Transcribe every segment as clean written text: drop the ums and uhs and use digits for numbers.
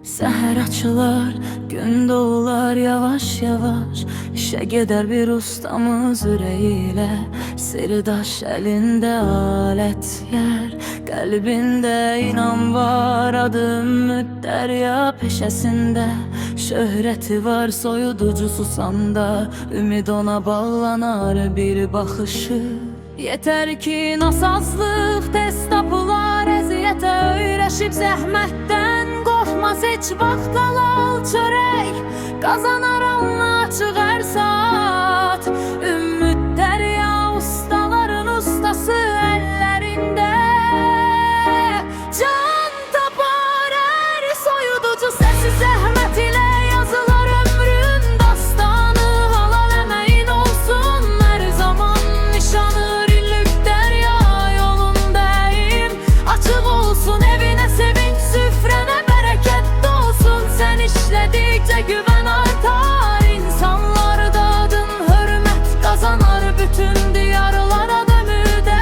Səhər açılar, gün doğular yavaş yavaş. İşə gedər bir ustamız ürəyilə, sirdaş əlində alət yer. Qəlbində inan var, adım Dərya peşəsində. Şöhrəti var, soyuducu susanda, ümid ona bağlanar bir baxışı. Yetər ki nasazlıq tez tapılar, əziyyətə öyrəşib zəhmətdən qorxmaz heç vaxt. Halal çörək qazanar alnı açıq hər saat. Ümid Dərya ustaların ustası əllərində. Can tapar hər soyuducu səsi, zəhmət ilə yazılar ömrün dastanı. Halal əməyin olsun hər zaman nişanı. Açıq olsun evinə sevinç, süfrənə bərəkət dolsun. Sən işlədikcə güvən artar, insanlarda adın hörmət qazanar. Bütün diyarlara dömüdə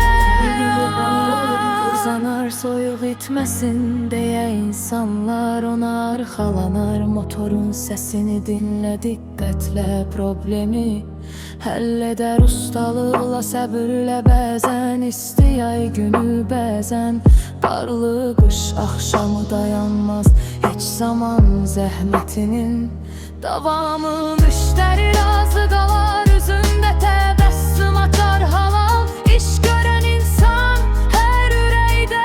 uzanar, soyuq itməsin deyə insanlar ona arxalanar. Motorun səsini dinlə diqqətlə, problemi həll edər ustalıqla, səbirlə. Bəzən isti yay günü, bəzən qarlı qış axşamı dayanmaz heç zaman zəhmətinin davamı. Müştəri razı qalar, üzündə təbəssüm açar. Halal iş görən insan hər ürəkdə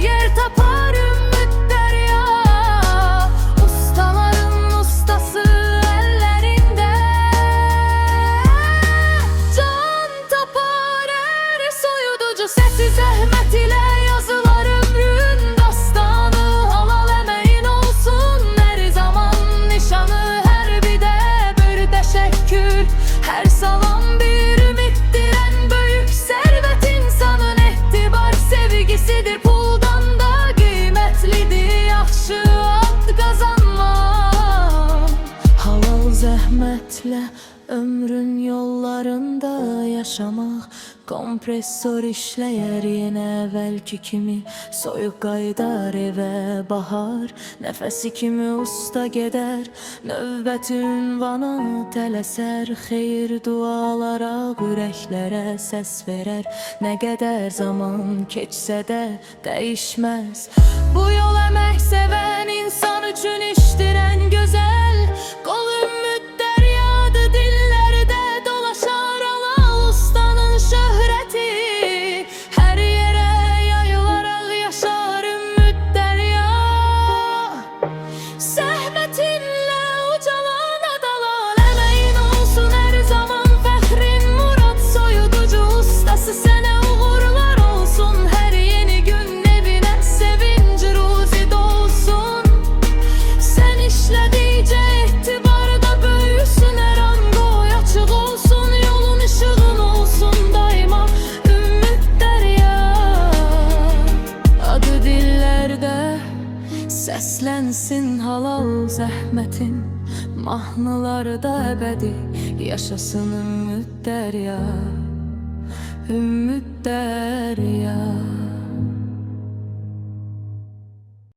yer tapar. Ümid Dərya ustaların ustası əllərində. Can tapar hər soyuducu səsi, zəhmət ilə yazılar ömrün dastanı. Halal əməyin olsun hər zaman nişanı. Hər bidə bir təşəkkür, hər salam bir ümiddir. Ən böyük sərvət insanın etibar sevgisidir. Puldan da qiymətlidir yaxşı ad qazanmaq. Halal zəhmətlə ömrün yollarında yaşamaq. Kompresor işləyər yenə əvvəlki kimi, soyuq qaydar evə bahar. Nəfəsi kimi usta gedər, növbəti ünvana tələsər. Xeyir dualara ürəklərə səs verər. Nə qədər zaman keçsə də dəyişməz bu yol. Əmək sevən insan üçün işdir ən gözəl. Qol Ümid Dəryadır, dillərdə dolaşar. Halal ustanın şöhrəti hər yerə yayılaraq yaşar. Ümid Dərya zəhmətinlə ucalan adalar. Əməyin olsun hər zaman fəxrin murad, soyuducu ustası sənə uğurlar olsun. Hər yeni gün evinə sevinc ruzi dolsun. Sən işlədikcə etibarda böyüsün. Hər an qoy açıq olsun, yolun işığın olsun daima. Ümid Dərya adı dillərdə səslənsin. Halal zəhmətin mahnılarda əbədi yaşasın. Ümid Dərya, Ümid Dərya.